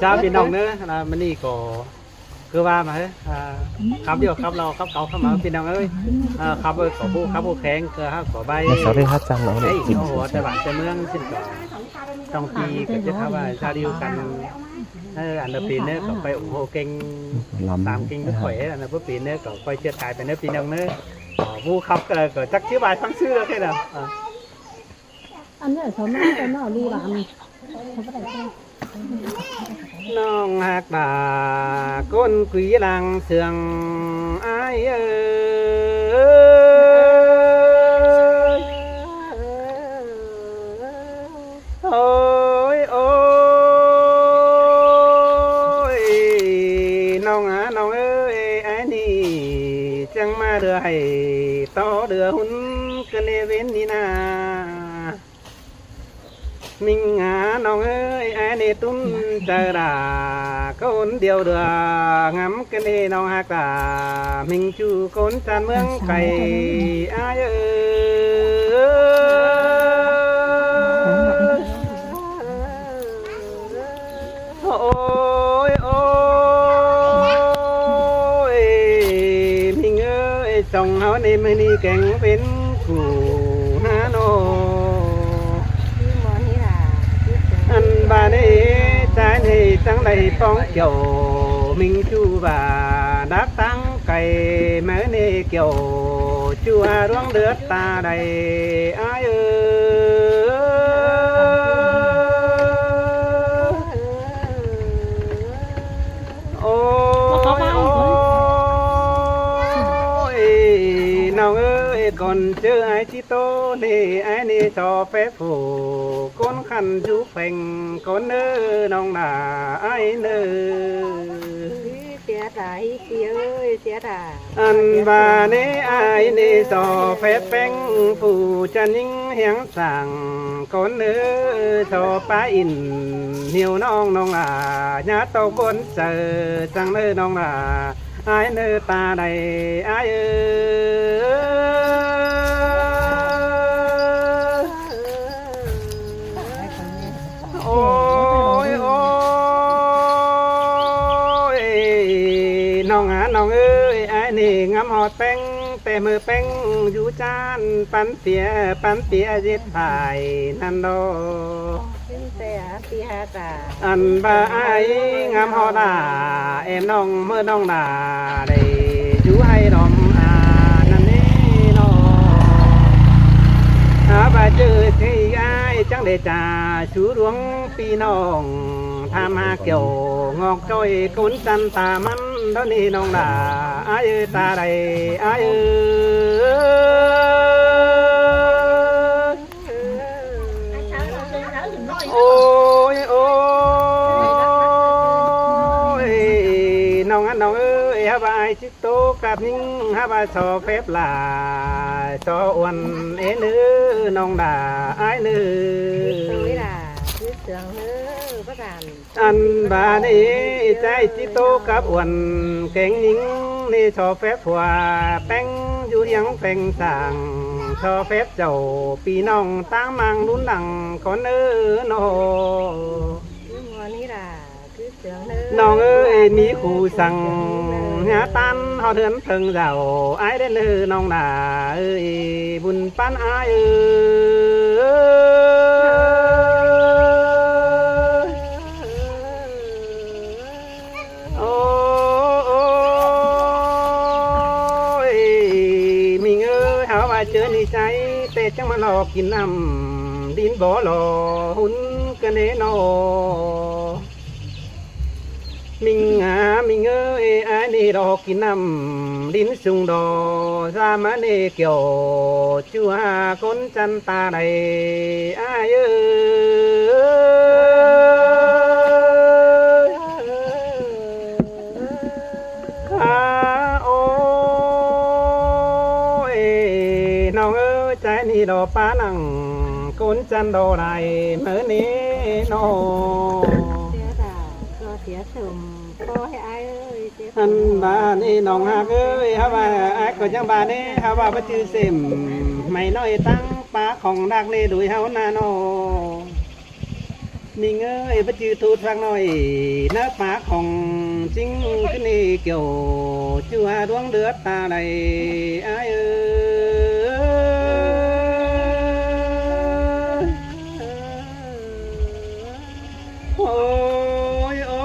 ชาวพี่น้องเนอะมันนี่ก็คือว่ามาครับเดียวครับเราครับเก่าเข้ามาพี่น้องเอ้ยครับขอผู้แข็งก็ขอใบ sao đây hát chăm nó ไอ้ để kịp โอ้โหแต่บ้านแต่เมืองสิ้นก็ต้องปีก็จะครับว่าชาวเดียวกันอันดับปีเนอะก็ไปโอ้โหเก่ง làm ตามเก่งทุกข่อยอันดับปีเนอะก็ไปเชื่อตายไปเนอะพี่น้องเนอะผู้ครับก็จักชื่อใบฟังชื่อแล้วแค่นั้น anh ấy sống nó đi làm không có đại น้องหักตาก้นกุยลังเสืองอายโอ้ยโอ้ยน้องน้องเอ้ยไอ้นี่จังมาเดือให้ต่อเดือหุ่นกันในเว้นนี่นามิงหาน้องเอ้ยไอ้นี่ตุ้มเจอดาคนเดียวเดืองำกันนี่น้องหักตามิงจูคนจานเมืองไก่ไอ้เอ้โอ้ยโอ้ยมิงเอ้ยส่งเขาในมือนี้แก่งเป็นกูฮาโนอันบาเนใจในจังใดป้องเกี่ยวมิงจูบาดักตั้งไก่แม่เนเกี่ยวชัวร้องเดือดตาใดอ้ายโอ้ยโอ้ยน้องเอ้ยก่อนเจอไอ้ที่โตนี่ไอ้นี่ชอบเฟซฟูก้นขันจูเพ่งก้นเนื้อน้องหนาไอ้เนื้อ เสียดายเสียเอ้ยเสียดาย อันบาเนไอ้นี่ชอบเฟซแป้งผู้จะนิ่งเฮียงสั่งก้นเนื้อชอบป้าอินหิวน้องน้องหนาญาตกบนเจอจังเนื้อน้องหนาไอ้เนื้อตาใดไอ้โอ้ยโอ้ยน้องน้องเอ้ยไอ้นี่งามหอดแป้งแต่มือแป้งอยู่จานปันเสียเย็ดภายนั่นโด เป็นแต่เสียตา อันบาไองามหอดาเอ็มน้องเมื่อน้องนาได้อยู่ให้ดอมนั่นนี่น้องบาเจอที่ไอ้จังได้จ่าชูดวงปีน้องทำมาเกี่ยวงอกจ้อยคนจันตามันตอนนี้น้องดาไอ้ตาใดไอ้โอ้ยโอ้ยน้องน้องเอ้ยฮะบายชิโตกับนิ่งฮะบายชอเฟบลาชออ้วนเอ็นเนื้อน้องดาไอ้เนื้อ tối là cứ tưởng nữa bắt đàn อันบานี้ใจจิโตกับอ้วนเก่งนิ่งนี่ชอเฟบหัวแป้งอยู่ยังแป้งสั่งชอเฟบเจ้าปีน้องตั้งมังลุ้นหลังคนเนื้อโน cứ ngon ý là cứ tưởng nữa น้องเอ้ยมีคู่สั่งหาตันเฮาเดินเพิ่งเจ้าไอ้ได้เลยน้องนาเอ้ยบุญปันอ้ายโอ้ยมีเงยหาว่าเจอในใจแต่จังมาหลอกกินน้ำดินบ่หล่อหุ่นกันเนนอ มิงหามิงเอ้ยไอ้นี่ดอกกินน้ำดินสุงดอสามเนเกี่ยวชัวคนจันตาใดไอ้เอ้ยข้าโอ้ยน้องเอ้ยใจนี่ดอกป้านังคนจันดอใดเมื่อนี้น้อง sia tà cho sia sùm có hay ai ơi sia อันบานี่น้องฮักเอ้ยฮะว่าอักก็จังบานี่ฮะว่าบ่จื้อเส้มไม่น้อยตั้งปลาของดักนี่ดุยเฮานาโน มีเงยประจือทูดฟังหน่อยหน้าปากของจริงขึ้นนี่เกี่ยวชื่อหาดวงเดือดตาใดอายโอ้ยโอ้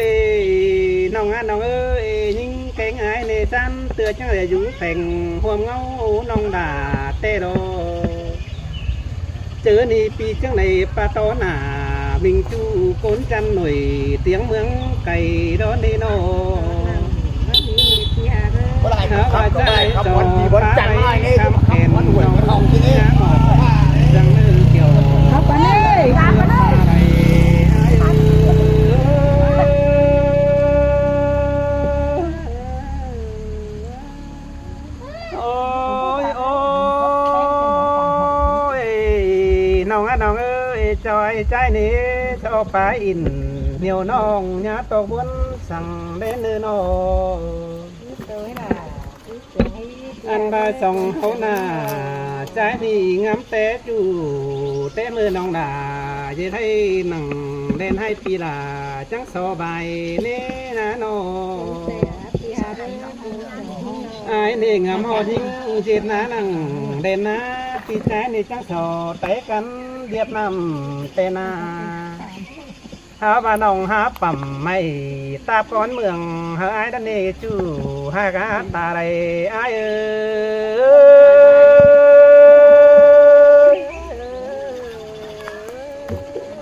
ยน้องน้องเอ้ยยิ่งแกงอายในจันเตือจังเลยอยู่แต่งห่วมเงาน้องด่าเต้โดเจอนี่ปีจังในปาโตนามิงจูโกนจันหน่อยเตียงเมืองไก่ดอนดีโน có lại hả khắp bà có lại trai khắp trò quần gì vẫn phá chẳng ai bay nghe khăm kèn vẫn quần nòng vẫn hồng chứ nghe nhá ngọt răng nư kiểu ครับปานนี้ tha này ai ơi ôi ôi nòng ơi trời trái ní cho phải in nhiều nòng nhá to muốnสั่งđến nơi nó anh ba sòng hấu nà trái thì ngắm té chủ té mưa nòng đà dễ thấy nằng đen hay pi là trắng so bài nế ná nó ai nề ngắm họ dính dệt ná nằng đen ná pi trái nề trắng so té cắn điệp nằm tê na há bà nòng há bẩm mày ta con mường há ai đã nề chủ ha gá ta đây ai ơi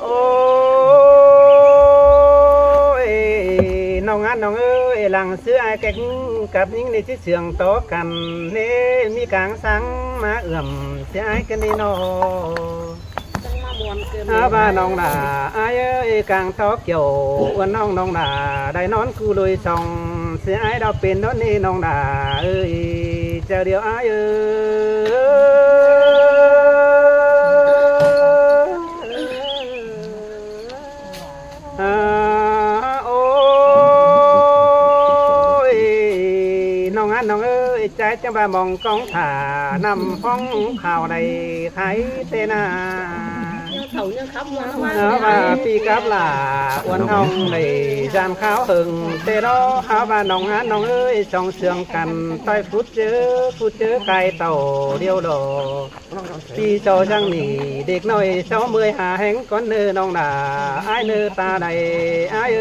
ôi nòng ơi làng xưa ai cách cặp những này chiếc sườn to cằn nê mi càng sáng má ẩm sẽ ai cái này nó ba nong đà ai ơi càng to kiểu uốn nong đà đại nón cu lôi sòng sẽ ai đào pin đó nê nong đà ơi chờ điều ai ơi nong ơi trái cho bà mong con thả nằm phong khảo này thấy tên nó bà pi cáp là uốn hồng này gian kháo hừng tê đó háo bà nòng ơi trong sương cằn tay phút chớ cài tàu điêu đồ pi cho răng nỉ địch nồi 60 hà hén con nơ nòng đà ai nơ ta đầy ai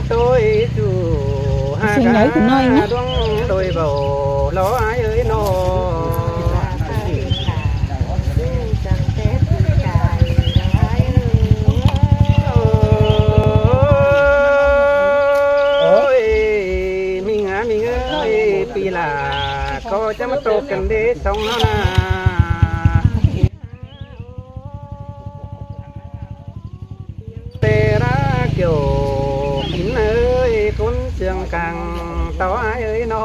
tôi chủ hai cá đuông đôi bầu ló ai ơi nó ôi mình ơi pi là có chấm tô cần đế xong nó na tê ra kiểu cuốn trường càng tỏ ai ơi nó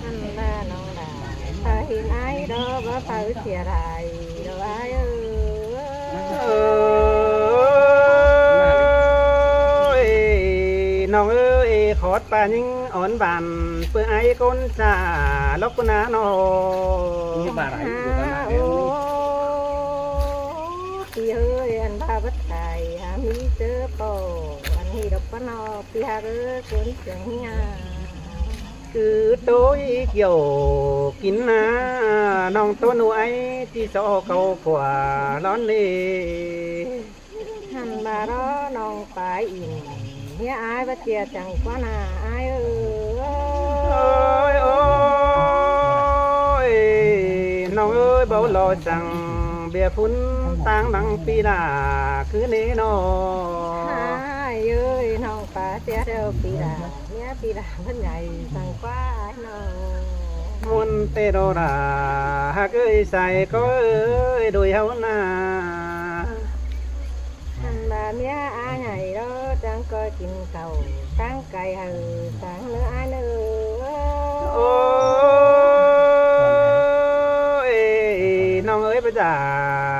anh ba nong đà phải hiện ai đó bà phải chia lại đâu ai ơiน้องเอ้ยขอดป่านิ่งอ่อนบานเพื่อไอ้คนจ่าล็อกกุนาโนบาไรอยู่กันนะพี่เอ้ยอันพาบัดไก่หามีเจอโปอันนี้ดอกปนอพี่หาเอ้ยคนเสียงเฮีย cứ tối kiểu kín ná nòng tôi nuôi chỉ cho câu quả lón đi hành bà đó nòng phải in ฮียai bắt chia chẳng quá nà ai ơi ôi nòng ơi bao lo rằng bia phun tang đằng pi đà cứ nế nó ai ơi nòng phải chia đâu pi đà ฮียpi đà vẫn nhảy chẳng quá ai nó muôn tê đô đà hạc ơi xài có ơi đôi hấu na hành bà ฮียai nhảy đó chẳng coi chim cầu sáng cày hừ sáng nữa ai nữa โอ้ยน้องเอ้ยประจา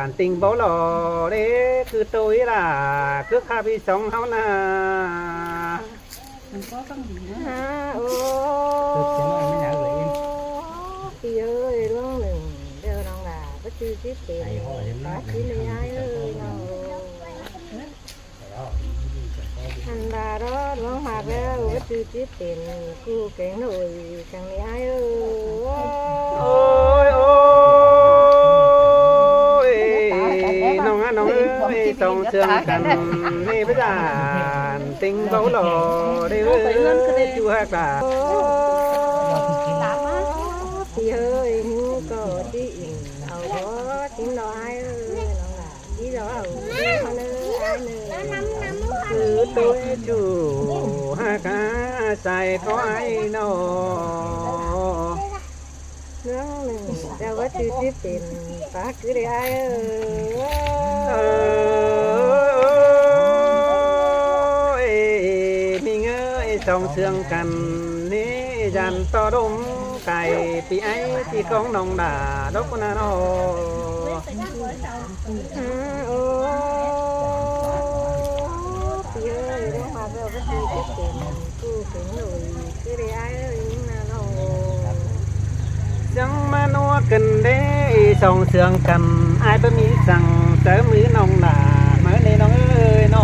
นtình bố lò đấy cứ tôi là cứ kha bị sống hao na โอ้พี่เอ้ยร่วงหนึ่งเดี๋ยวน้องหลาก็ชื่อที่เป็นป้าที่ไม่ย้ายเอ้ยน้องอันดาร้อร่วงมากแล้วก็ชื่อที่เป็นกูแก่งหน่อยจังไม่ย้ายเอ้ย ôi ôi nong á nong ơi sông sương cằn đi với đàn tình bố lò đi với chú hát làพี่เอ้ยก็ที่อิ่มเอาก็ทิ้งเราให้เอ้ยน้องหลาที่เราเอามาเลยai nơi cứ tôi chủ hát cá xài có ai nó เรื่องหนึ่งแต่ว่าชื่อที่เป็นป้าคือได้ไอ้เออ mi ngơi sông sương cằn ní dàn to đúng cày thì ấy thì con nòng đà đốc na nó โอ้พี่เอ้ยเรื่องมาแล้วก็ชื่อที่เป็นกูเป็นหนุ่ยคือได้ไอ้เอ้ยนี่นะน้อง chẳng mà nó cần đấy sông sương cằn ai bơ mi rằng tới mứ nòng đà mới này nó ơi nó